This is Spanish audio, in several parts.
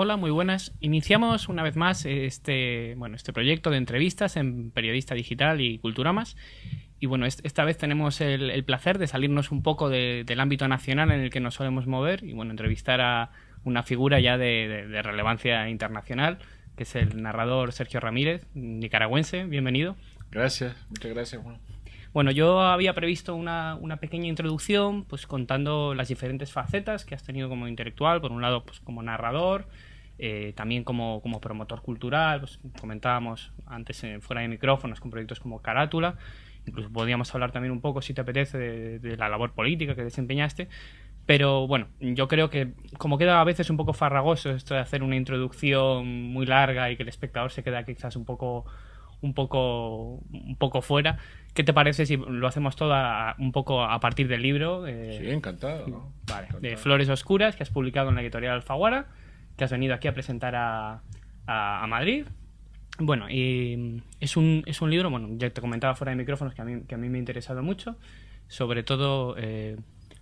Hola, muy buenas. Iniciamos una vez más este proyecto de entrevistas en Periodista Digital y Culturamas. Y bueno, esta vez tenemos el placer de salirnos un poco del ámbito nacional en el que nos solemos mover y bueno, entrevistar a una figura ya de relevancia internacional, que es el narrador Sergio Ramírez, nicaragüense. Bienvenido. Gracias, muchas gracias, Juan. Bueno, yo había previsto una pequeña introducción, pues contando las diferentes facetas que has tenido como intelectual, por un lado, pues como narrador, también como promotor cultural, pues comentábamos antes fuera de micrófonos con proyectos como Carátula, incluso podríamos hablar también un poco, si te apetece, de la labor política que desempeñaste, pero bueno, yo creo que como queda a veces un poco farragoso esto de hacer una introducción muy larga y que el espectador se queda quizás un poco fuera. ¿Qué te parece si lo hacemos todo un poco a partir del libro? Sí, encantado, ¿no? Vale, Encantado. de Flores Oscuras, que has publicado en la editorial Alfaguara, que has venido aquí a presentar a Madrid. Bueno, y es un libro, bueno, ya te comentaba fuera de micrófonos que a mí me ha interesado mucho, sobre todo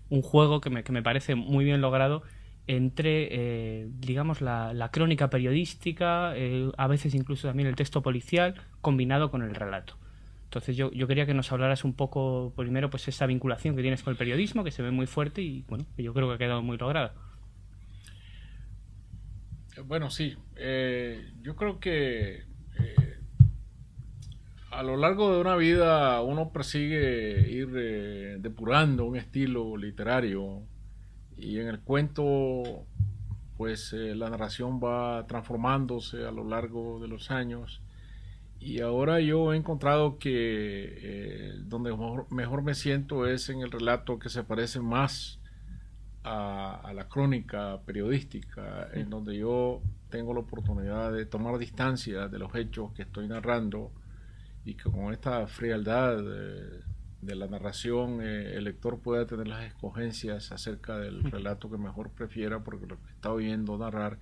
un juego que me parece muy bien logrado entre, digamos, la crónica periodística, a veces incluso también el texto policial, combinado con el relato. Entonces yo quería que nos hablaras un poco, primero, pues esa vinculación que tienes con el periodismo, que se ve muy fuerte y, bueno, que yo creo que ha quedado muy lograda. Bueno, sí, yo creo que a lo largo de una vida uno persigue ir depurando un estilo literario y en el cuento pues la narración va transformándose a lo largo de los años y ahora yo he encontrado que donde mejor me siento es en el relato que se parece más a la crónica periodística, en donde yo tengo la oportunidad de tomar distancia de los hechos que estoy narrando y que con esta frialdad de la narración el lector pueda tener las escogencias acerca del relato que mejor prefiera, porque lo que está oyendo narrar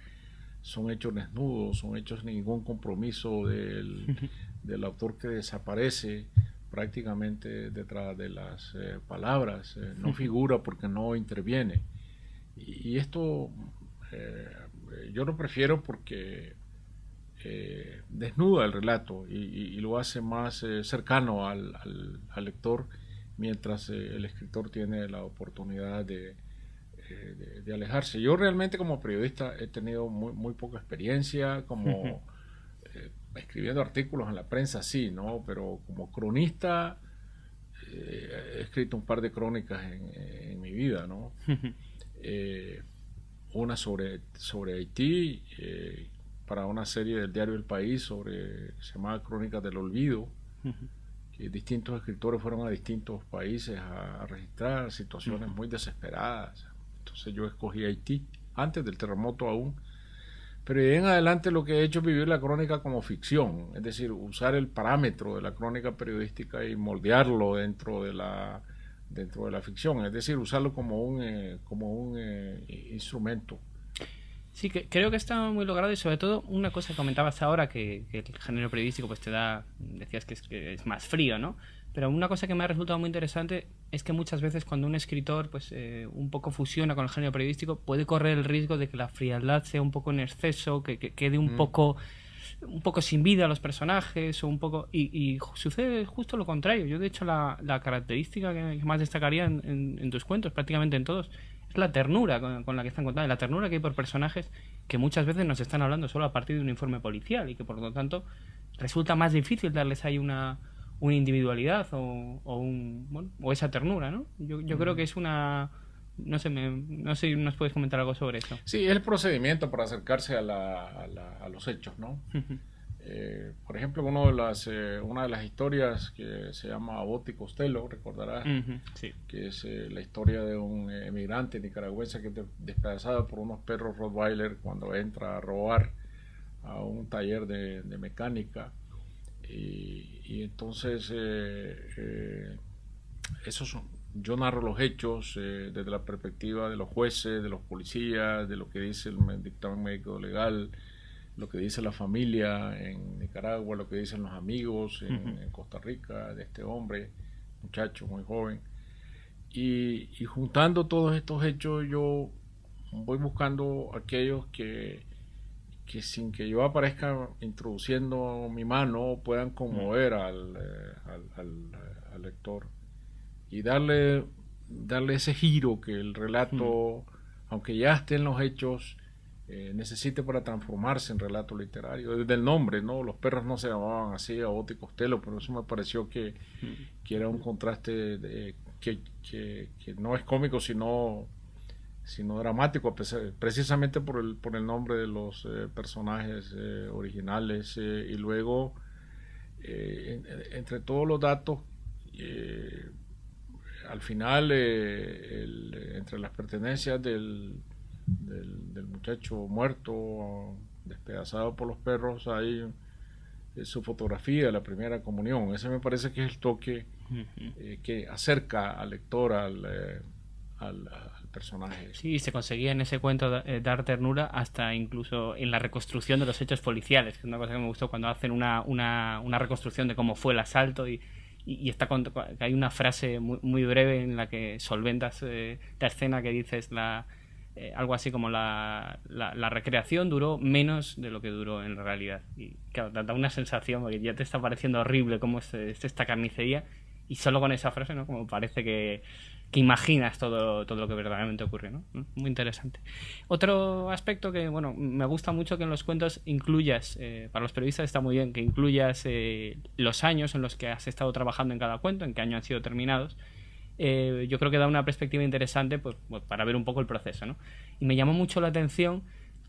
son hechos desnudos, son hechos sin ningún compromiso del autor, que desaparece prácticamente detrás de las palabras, no figura porque no interviene. Y esto yo lo prefiero porque desnuda el relato y lo hace más cercano al lector, mientras el escritor tiene la oportunidad de alejarse. Yo realmente como periodista he tenido muy poca experiencia, como escribiendo artículos en la prensa, sí, ¿no? Pero como cronista he escrito un par de crónicas en mi vida, ¿no? Una sobre Haití, para una serie del diario El País se llamaba Crónicas del Olvido, que distintos escritores fueron a distintos países a registrar situaciones muy desesperadas. Entonces yo escogí Haití, antes del terremoto aún, pero de ahí en adelante lo que he hecho es vivir la crónica como ficción, es decir, usar el parámetro de la crónica periodística y moldearlo dentro de la ficción, es decir, usarlo como un instrumento. Sí, creo que está muy logrado y sobre todo una cosa que comentabas ahora, que el género periodístico pues decías que es más frío, ¿no? Pero una cosa que me ha resultado muy interesante es que muchas veces cuando un escritor pues un poco fusiona con el género periodístico puede correr el riesgo de que la frialdad sea un poco en exceso, que quede un poco sin vida a los personajes o un poco y sucede justo lo contrario. Yo de hecho la característica que más destacaría en tus cuentos, prácticamente en todos, es la ternura con la que están contadas, la ternura que hay por personajes que muchas veces nos están hablando solo a partir de un informe policial y que por lo tanto resulta más difícil darles ahí una individualidad o esa ternura, ¿no? Yo creo que es una... No sé si nos puedes comentar algo sobre eso. Sí, es el procedimiento para acercarse a los hechos, ¿no? Por ejemplo, una de las historias que se llama Bote y Costello, recordarás, sí, que es la historia de un emigrante nicaragüense que es despedazado por unos perros Rottweiler cuando entra a robar a un taller de mecánica. Y entonces yo narro los hechos desde la perspectiva de los jueces, de los policías, de lo que dice el dictamen médico legal, lo que dice la familia en Nicaragua, lo que dicen los amigos en Costa Rica de este hombre, muchacho muy joven. Y juntando todos estos hechos yo voy buscando aquellos que que sin que yo aparezca introduciendo mi mano puedan conmover al lector y darle ese giro que el relato, aunque ya esté en los hechos, necesite para transformarse en relato literario. Desde el nombre, ¿no? Los perros no se llamaban así, Abbott y Costello, pero eso me pareció que era un contraste que no es cómico, sino dramático, precisamente por el nombre de los personajes originales, y luego entre todos los datos, al final, entre las pertenencias del muchacho muerto, despedazado por los perros, hay su fotografía de la primera comunión. Ese me parece que es el toque que acerca al lector al personaje. Sí, se conseguía en ese cuento dar ternura hasta incluso en la reconstrucción de los hechos policiales, que es una cosa que me gustó cuando hacen una reconstrucción de cómo fue el asalto y hay una frase muy breve en la que solventas la escena que dices algo así como la recreación duró menos de lo que duró en realidad. Y claro, te da una sensación porque ya te está pareciendo horrible cómo es esta carnicería, y solo con esa frase, ¿no? Como parece que imaginas todo lo que verdaderamente ocurre, ¿no? Muy interesante. Otro aspecto que, bueno, me gusta mucho que en los cuentos incluyas, para los periodistas está muy bien, que incluyas los años en los que has estado trabajando en cada cuento, en qué año han sido terminados. Yo creo que da una perspectiva interesante, pues, para ver un poco el proceso, ¿no? Y me llamó mucho la atención,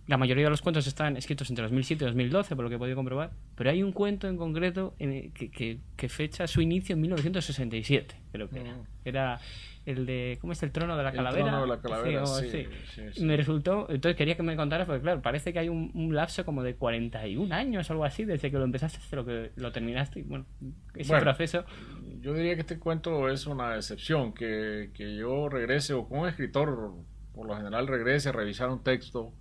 la mayoría de los cuentos están escritos entre 2007 y 2012, por lo que he podido comprobar, pero hay un cuento en concreto que fecha su inicio en 1967, creo que era el de, ¿cómo es? El trono de la calavera. El trono de la calavera, sí. Sí. Me resultó, entonces quería que me contaras, porque claro, parece que hay un lapso como de 41 años o algo así, desde que lo empezaste hasta lo que lo terminaste, y bueno, ese proceso. Yo diría que este cuento es una excepción, que yo regrese, o que un escritor por lo general regrese a revisar un texto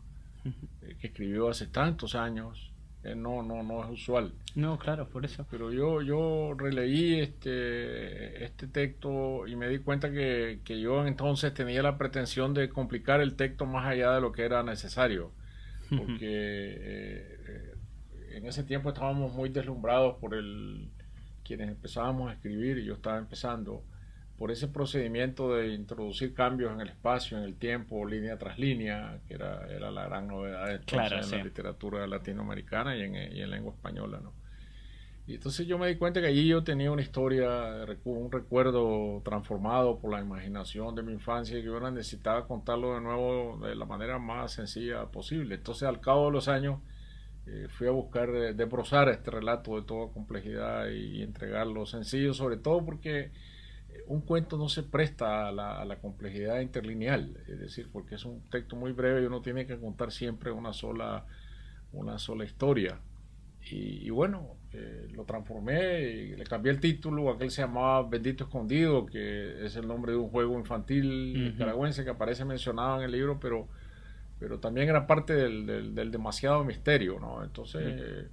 que escribió hace tantos años. No es usual. No, claro, por eso. Pero yo releí este texto y me di cuenta que yo entonces tenía la pretensión de complicar el texto más allá de lo que era necesario, porque en ese tiempo estábamos muy deslumbrados por quienes empezábamos a escribir, y yo estaba empezando, por ese procedimiento de introducir cambios en el espacio, en el tiempo, línea tras línea, que era la gran novedad entonces en la literatura latinoamericana y en lengua española, ¿no? Y entonces yo me di cuenta que allí yo tenía una historia, un recuerdo transformado por la imaginación de mi infancia, y que yo necesitaba contarlo de nuevo de la manera más sencilla posible. Entonces, al cabo de los años, fui a buscar desbrozar este relato de toda complejidad y entregarlo sencillo, sobre todo porque un cuento no se presta a la complejidad interlineal, es decir, porque es un texto muy breve y uno tiene que contar siempre una sola historia. Y bueno, lo transformé y le cambié el título. Aquel se llamaba Bendito Escondido, que es el nombre de un juego infantil nicaragüense que aparece mencionado en el libro, pero también era parte del demasiado misterio, ¿no? Entonces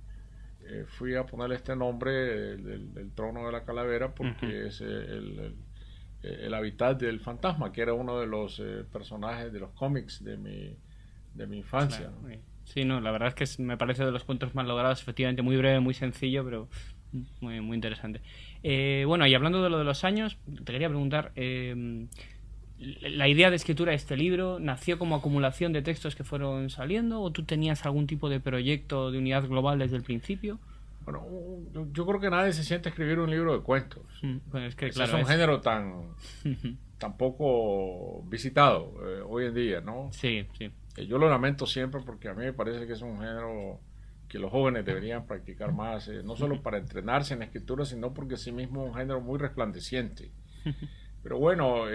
fui a ponerle este nombre del trono de la calavera, porque es el hábitat del fantasma, que era uno de los personajes de los cómics de mi infancia, claro, ¿no? Sí, no, la verdad es que me parece de los cuentos más logrados, efectivamente, muy breve, muy sencillo, pero muy, muy interesante. Bueno, y hablando de lo de los años, te quería preguntar, ¿la idea de escritura de este libro nació como acumulación de textos que fueron saliendo, o tú tenías algún tipo de proyecto de unidad global desde el principio? Bueno, yo creo que nadie se siente a escribir un libro de cuentos. Bueno, es que, Ese claro, es un género tan poco visitado hoy en día, ¿no? Sí, sí. Yo lo lamento siempre, porque a mí me parece que es un género que los jóvenes deberían practicar más, no solo para entrenarse en la escritura, sino porque sí mismo es un género muy resplandeciente. Pero bueno,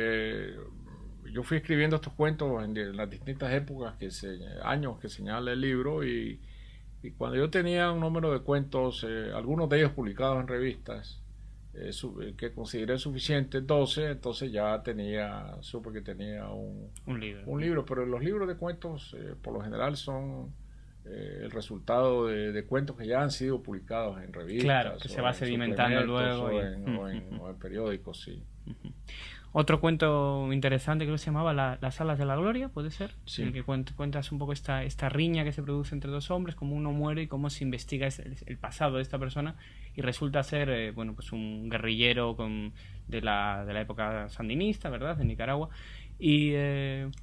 yo fui escribiendo estos cuentos en las distintas épocas, años que señala el libro, y cuando yo tenía un número de cuentos, algunos de ellos publicados en revistas, que consideré suficiente, 12, entonces ya supe que tenía un libro. Pero los libros de cuentos por lo general son el resultado de cuentos que ya han sido publicados en revistas. Claro, que se va sedimentando luego. O en periódicos, sí. Otro cuento interesante creo que se llamaba Las alas de la gloria, ¿puede ser? Sí. En el que cuentas un poco esta riña que se produce entre dos hombres, cómo uno muere y cómo se investiga el pasado de esta persona y resulta ser bueno, pues un guerrillero de la época sandinista, ¿verdad? De Nicaragua. Y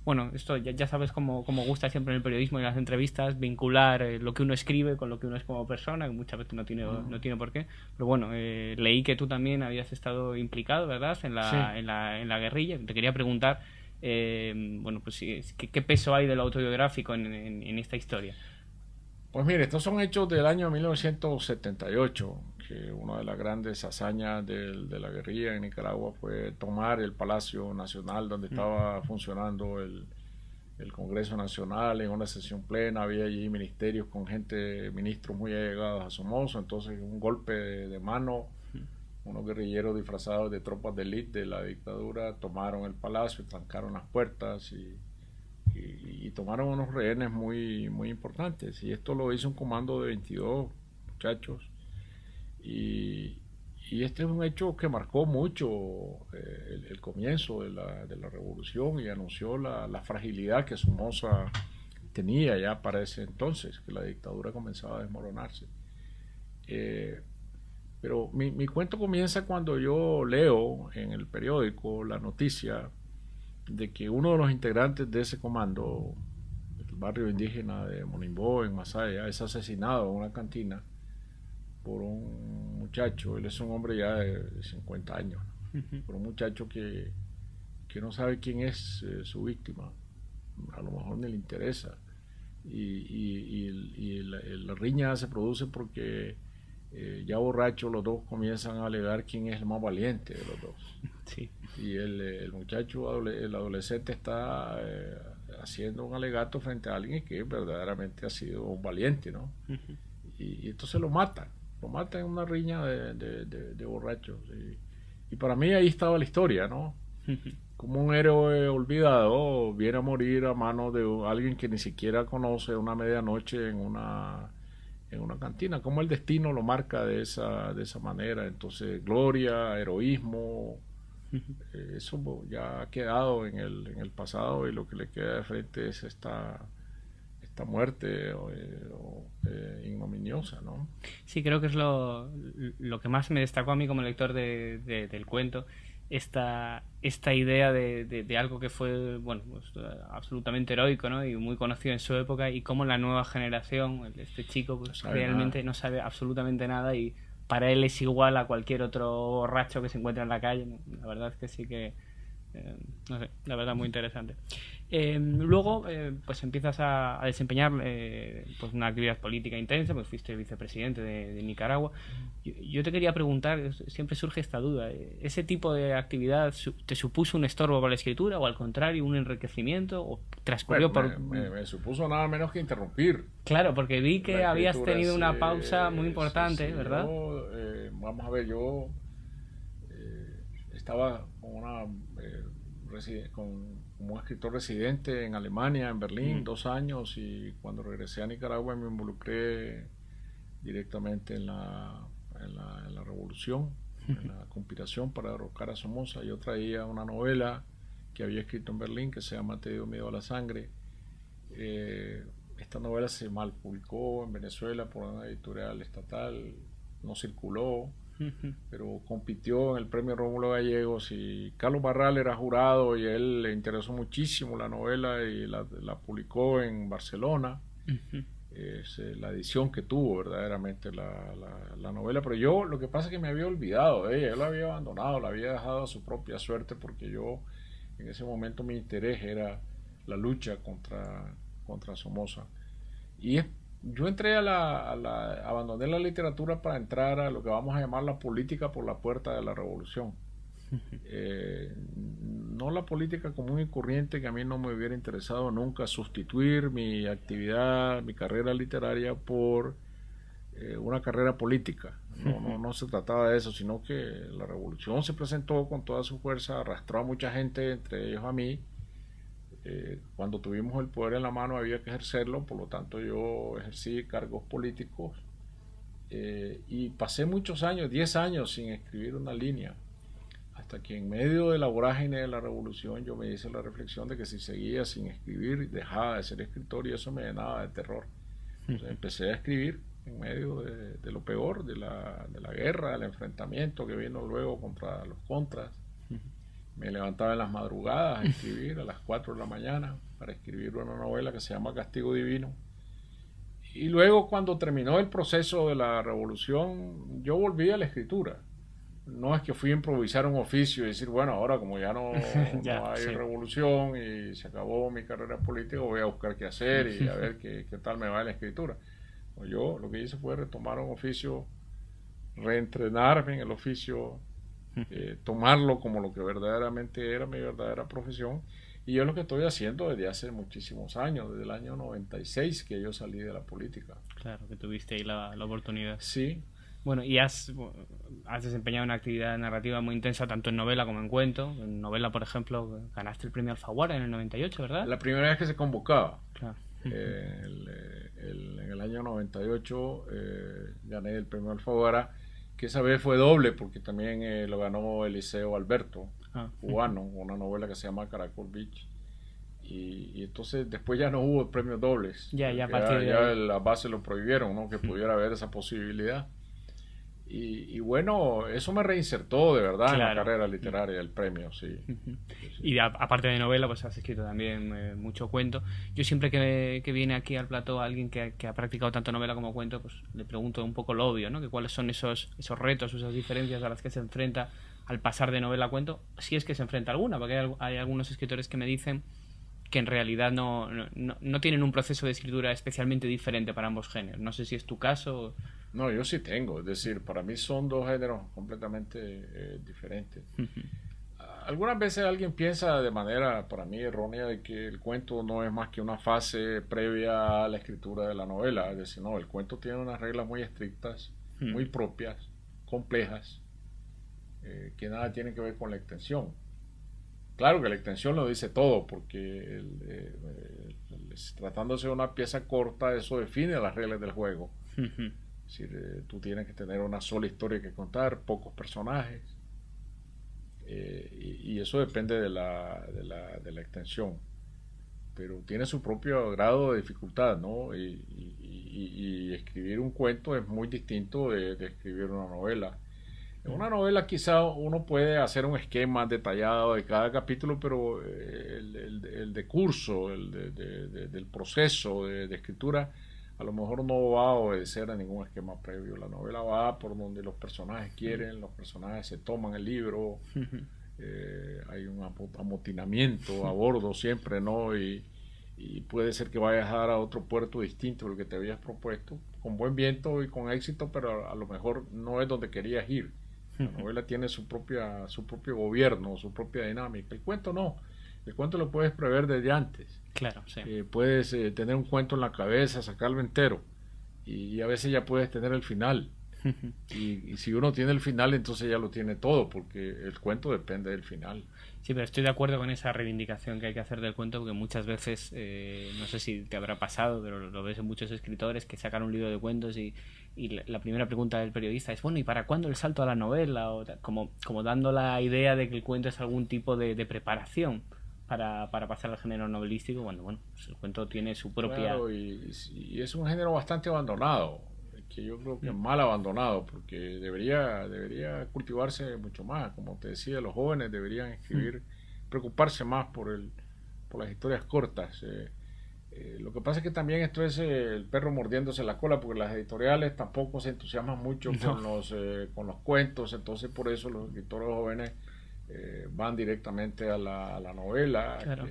bueno, esto ya sabes cómo gusta siempre en el periodismo y en las entrevistas vincular lo que uno escribe con lo que uno es como persona, que muchas veces no tiene por qué. Pero bueno, leí que tú también habías estado implicado, ¿verdad? En Sí. en la guerrilla. Te quería preguntar, bueno, pues ¿qué peso hay de lo autobiográfico en esta historia? Pues mire, estos son hechos del año 1978, que una de las grandes hazañas de la guerrilla en Nicaragua fue tomar el Palacio Nacional donde estaba funcionando el Congreso Nacional en una sesión plena. Había allí ministerios con ministros muy allegados a Somoza, entonces un golpe de mano, unos guerrilleros disfrazados de tropas de élite de la dictadura tomaron el palacio, trancaron las puertas y tomaron unos rehenes muy importantes. Y esto lo hizo un comando de 22 muchachos. Y este es un hecho que marcó mucho el comienzo de la revolución y anunció la fragilidad que Somoza tenía ya para ese entonces, que la dictadura comenzaba a desmoronarse. Pero mi cuento comienza cuando yo leo en el periódico la noticia de que uno de los integrantes de ese comando, del barrio indígena de Monimbó, en Masaya, es asesinado en una cantina por un muchacho. Él es un hombre ya de 50 años, por un muchacho que no sabe quién es su víctima, a lo mejor ni le interesa. La riña se produce porque ya borrachos los dos comienzan a alegar quién es el más valiente de los dos. Sí. Y el muchacho, el adolescente está haciendo un alegato frente a alguien que verdaderamente ha sido un valiente, ¿no? Y entonces lo matan en una riña de borrachos. Y para mí ahí estaba la historia, ¿no? Como un héroe olvidado viene a morir a manos de alguien que ni siquiera conoce una medianoche en una cantina. Como el destino lo marca de esa manera. Entonces, gloria, heroísmo, eso ya ha quedado en el pasado, y lo que le queda de frente es esta muerte ignominiosa, ¿no? Sí, creo que es lo que más me destacó a mí como lector del cuento, esta idea de algo que fue, bueno, pues, absolutamente heroico, ¿no? Y muy conocido en su época, y cómo la nueva generación, este chico, pues realmente no sabe absolutamente nada, y para él es igual a cualquier otro borracho que se encuentra en la calle. La verdad es que sí que no sé, la verdad muy interesante. Luego pues empiezas a desempeñar pues una actividad política intensa, pues fuiste vicepresidente de Nicaragua. Yo te quería preguntar, siempre surge esta duda, ¿ese tipo de actividad te supuso un estorbo para la escritura, o al contrario un enriquecimiento, o transcurrió Bueno, me supuso nada menos que interrumpir. Claro, porque vi que habías tenido una pausa muy importante, sí, ¿verdad? Vamos a ver, yo estaba como escritor residente en Alemania, en Berlín, 2 años, y cuando regresé a Nicaragua me involucré directamente en la revolución, en la conspiración para derrocar a Somoza. Yo traía una novela que había escrito en Berlín que se llama Te dio miedo a la sangre. Esta novela se mal publicó en Venezuela por una editorial estatal, no circuló, pero compitió en el premio Rómulo Gallegos, y Carlos Barral era jurado, y a él le interesó muchísimo la novela y la publicó en Barcelona. Es la edición que tuvo verdaderamente la novela, pero yo lo que pasa es que me había olvidado de ella, yo la había abandonado, la había dejado a su propia suerte, porque yo en ese momento mi interés era la lucha contra Somoza. Y yo entré abandoné la literatura para entrar a lo que vamos a llamar la política por la puerta de la revolución. No la política común y corriente, que a mí no me hubiera interesado nunca sustituir mi actividad, mi carrera literaria por una carrera política. No se trataba de eso, sino que la revolución se presentó con toda su fuerza, arrastró a mucha gente, entre ellos a mí. Cuando tuvimos el poder en la mano había que ejercerlo, por lo tanto yo ejercí cargos políticos, y pasé muchos años, 10 años sin escribir una línea. hasta que en medio de la vorágine de la revolución yo me hice la reflexión de que si seguía sin escribir, dejaba de ser escritor y eso me llenaba de terror. Entonces empecé a escribir en medio de lo peor, de la guerra, del enfrentamiento que vino luego contra los contras. Me levantaba en las madrugadas a escribir a las 4 de la mañana para escribir una novela que se llama Castigo Divino. Y luego, cuando terminó el proceso de la revolución, yo volví a la escritura. No es que fui a improvisar un oficio y decir, bueno, ahora como ya no hay revolución y se acabó mi carrera política, voy a buscar qué hacer y a ver qué tal me va en la escritura. Pues yo lo que hice fue retomar un oficio, reentrenarme en el oficio, tomarlo como lo que verdaderamente era mi verdadera profesión. Y yo es lo que estoy haciendo desde hace muchísimos años, desde el año 96 que yo salí de la política. Claro, que tuviste ahí la oportunidad. Sí. Bueno, y has desempeñado una actividad narrativa muy intensa tanto en novela como en cuento. En novela, por ejemplo, ganaste el premio Alfaguara en el 98, ¿verdad? La primera vez que se convocaba. Claro. En el año 98 gané el premio Alfaguara, que esa vez fue doble porque también lo ganó Eliseo Alberto, cubano, una novela que se llama Caracol Beach. Y entonces después ya no hubo premios dobles. Ya las bases lo prohibieron, ¿no? Que pudiera haber esa posibilidad. Y bueno, eso me reinsertó de verdad en la carrera literaria, el premio, sí. Y aparte de novela, pues has escrito también mucho cuento. Yo siempre que viene aquí al plató alguien que ha practicado tanto novela como cuento, pues le pregunto un poco lo obvio, ¿no? Que cuáles son esos retos, esas diferencias a las que se enfrenta al pasar de novela a cuento, si es que se enfrenta alguna, porque hay algunos escritores que me dicen que en realidad no tienen un proceso de escritura especialmente diferente para ambos géneros. No sé si es tu caso. No, yo sí tengo, es decir, para mí son dos géneros completamente diferentes. Algunas veces alguien piensa de manera, para mí, errónea de que el cuento no es más que una fase previa a la escritura de la novela. Es decir, no, el cuento tiene unas reglas muy estrictas, muy propias, complejas, que nada tienen que ver con la extensión. Claro que la extensión lo dice todo, porque tratándose de una pieza corta, eso define las reglas del juego. Es decir, tú tienes que tener una sola historia que contar, pocos personajes, y eso depende de la extensión, pero tiene su propio grado de dificultad, ¿no? Y escribir un cuento es muy distinto de escribir una novela. En una novela quizá uno puede hacer un esquema detallado de cada capítulo, pero el decurso, del proceso de escritura a lo mejor no va a obedecer a ningún esquema previo. La novela va por donde los personajes quieren, los personajes se toman el libro, hay un amotinamiento a bordo siempre, ¿no? Y puede ser que vayas a dar a otro puerto distinto del que te habías propuesto, con buen viento y con éxito, pero a lo mejor no es donde querías ir. La novela tiene su propio gobierno, su propia dinámica. El cuento no. El cuento lo puedes prever desde antes. Claro, sí. Puedes tener un cuento en la cabeza, sacarlo entero. Y a veces ya puedes tener el final. Y si uno tiene el final, entonces ya lo tiene todo, porque el cuento depende del final. Sí, pero estoy de acuerdo con esa reivindicación que hay que hacer del cuento, porque muchas veces, no sé si te habrá pasado, pero lo ves en muchos escritores que sacan un libro de cuentos y la primera pregunta del periodista es, bueno, ¿y para cuándo el salto a la novela? O como dando la idea de que el cuento es algún tipo de preparación para pasar al género novelístico, cuando bueno, pues el cuento tiene su propia... Claro, y es un género bastante abandonado, que yo creo que mal abandonado, porque debería cultivarse mucho más. Como te decía, los jóvenes deberían escribir, preocuparse más por las historias cortas. Lo que pasa es que también esto es el perro mordiéndose la cola, porque las editoriales tampoco se entusiasman mucho con los cuentos, entonces por eso los escritores jóvenes van directamente a la novela. Claro.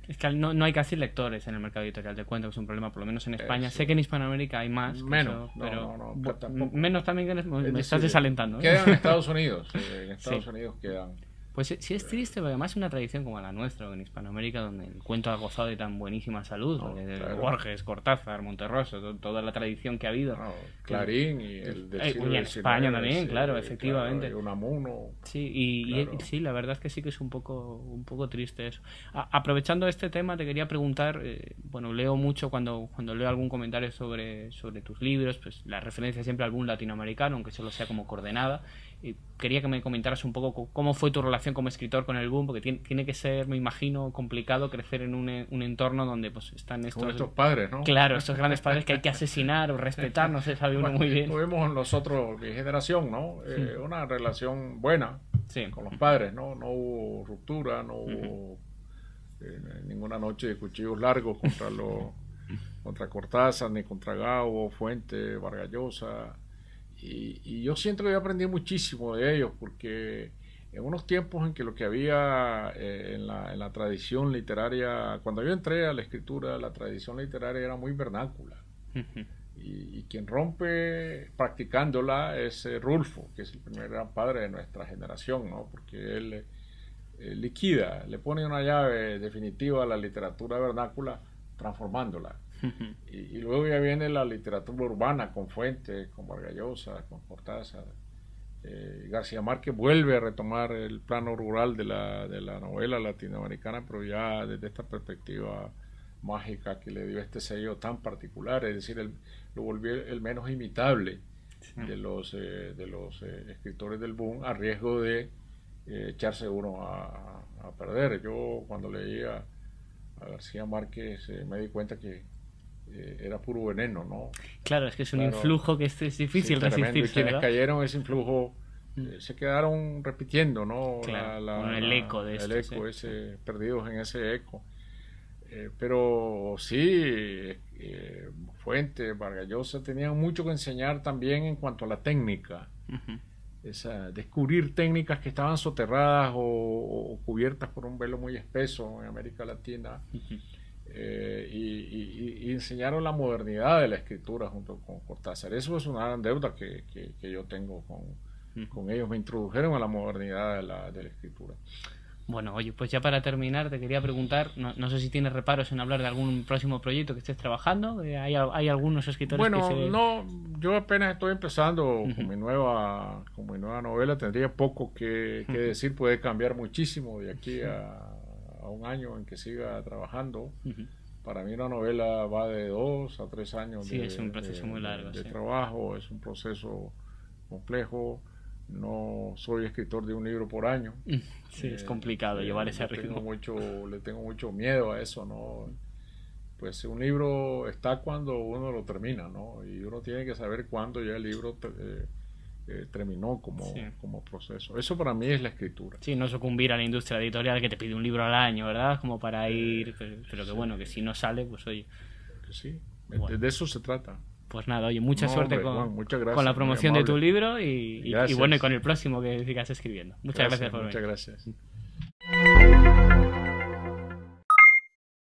Es que no hay casi lectores en el mercado editorial de cuentos, que es un problema, por lo menos en España. Sé que en Hispanoamérica hay más. Menos, menos también que me estás desalentando. Quedan en Estados Unidos. En Estados Unidos quedan. Pues sí es triste, porque además es una tradición como la nuestra, en Hispanoamérica, donde el cuento ha gozado de tan buenísima salud, de Borges, Cortázar, Monterroso, toda la tradición que ha habido. Clarín y el del siglo en XIX, España también, claro, efectivamente. Claro, Unamuno. Sí, claro. Sí, la verdad es que sí que es un poco triste eso. Aprovechando este tema, te quería preguntar, bueno, leo mucho cuando leo algún comentario sobre tus libros, pues la referencia siempre al boom latinoamericano, aunque solo sea como coordenada. Y quería que me comentaras un poco cómo fue tu relación como escritor con el boom, porque tiene que ser, me imagino, complicado crecer en un entorno donde pues están estos padres, ¿no? Claro, estos grandes padres que hay que asesinar o respetar, no sé, sabe uno muy bien. Tuvimos nosotros, mi generación, ¿no? Una relación buena con los padres, ¿no? No hubo ruptura, no hubo ninguna noche de cuchillos largos contra Cortázar, ni contra Gabo, Fuente, Vargas Llosa. Y yo siento que yo aprendí muchísimo de ellos, porque en unos tiempos en que lo que había en la tradición literaria, cuando yo entré a la escritura, la tradición literaria era muy vernácula. Y quien rompe practicándola es Rulfo, que es el primer gran padre de nuestra generación, ¿no? Porque él liquida, le pone una llave definitiva a la literatura vernácula, transformándola. Y luego ya viene la literatura urbana con Fuentes, con Vargas Llosa, con Cortázar. García Márquez vuelve a retomar el plano rural de la novela latinoamericana, pero ya desde esta perspectiva mágica que le dio este sello tan particular, es decir, lo volvió el menos imitable de los escritores del boom, a riesgo de echarse uno a perder. Yo cuando leía a García Márquez me di cuenta que era puro veneno, ¿no? Claro, es que es un influjo que es difícil resistirse. Y quienes cayeron ese influjo se quedaron repitiendo, ¿no? Claro, el eco de esto. El eco, perdidos en ese eco. Pero sí, Fuente, Vargas Llosa tenían mucho que enseñar también en cuanto a la técnica. Descubrir técnicas que estaban soterradas o cubiertas por un velo muy espeso en América Latina. Y enseñaron la modernidad de la escritura junto con Cortázar. Eso es una gran deuda que yo tengo con ellos. Me introdujeron a la modernidad de la escritura. Bueno, oye, pues ya para terminar te quería preguntar, no sé si tienes reparos en hablar de algún próximo proyecto que estés trabajando. ¿Hay algunos escritores que no, yo apenas estoy empezando con mi nueva novela. Tendría poco que decir, puede cambiar muchísimo de aquí a un año en que siga trabajando. Para mí una novela va de 2 a 3 años es un proceso muy largo de trabajo, es un proceso complejo. No soy escritor de un libro por año. Es complicado llevar ese ritmo. Le tengo mucho miedo a eso, ¿no? Pues un libro está cuando uno lo termina, ¿no? Y uno tiene que saber cuándo ya el libro terminó como proceso. Eso para mí es la escritura. Sí, no sucumbir a la industria editorial que te pide un libro al año, ¿verdad? Como para ir, pero que bueno, que si no sale, pues oye. Que sí, bueno. De eso se trata. Pues nada, oye, mucha suerte Juan, con la promoción de tu libro y bueno, y con el próximo que sigas escribiendo. Muchas gracias por venir. Muchas gracias.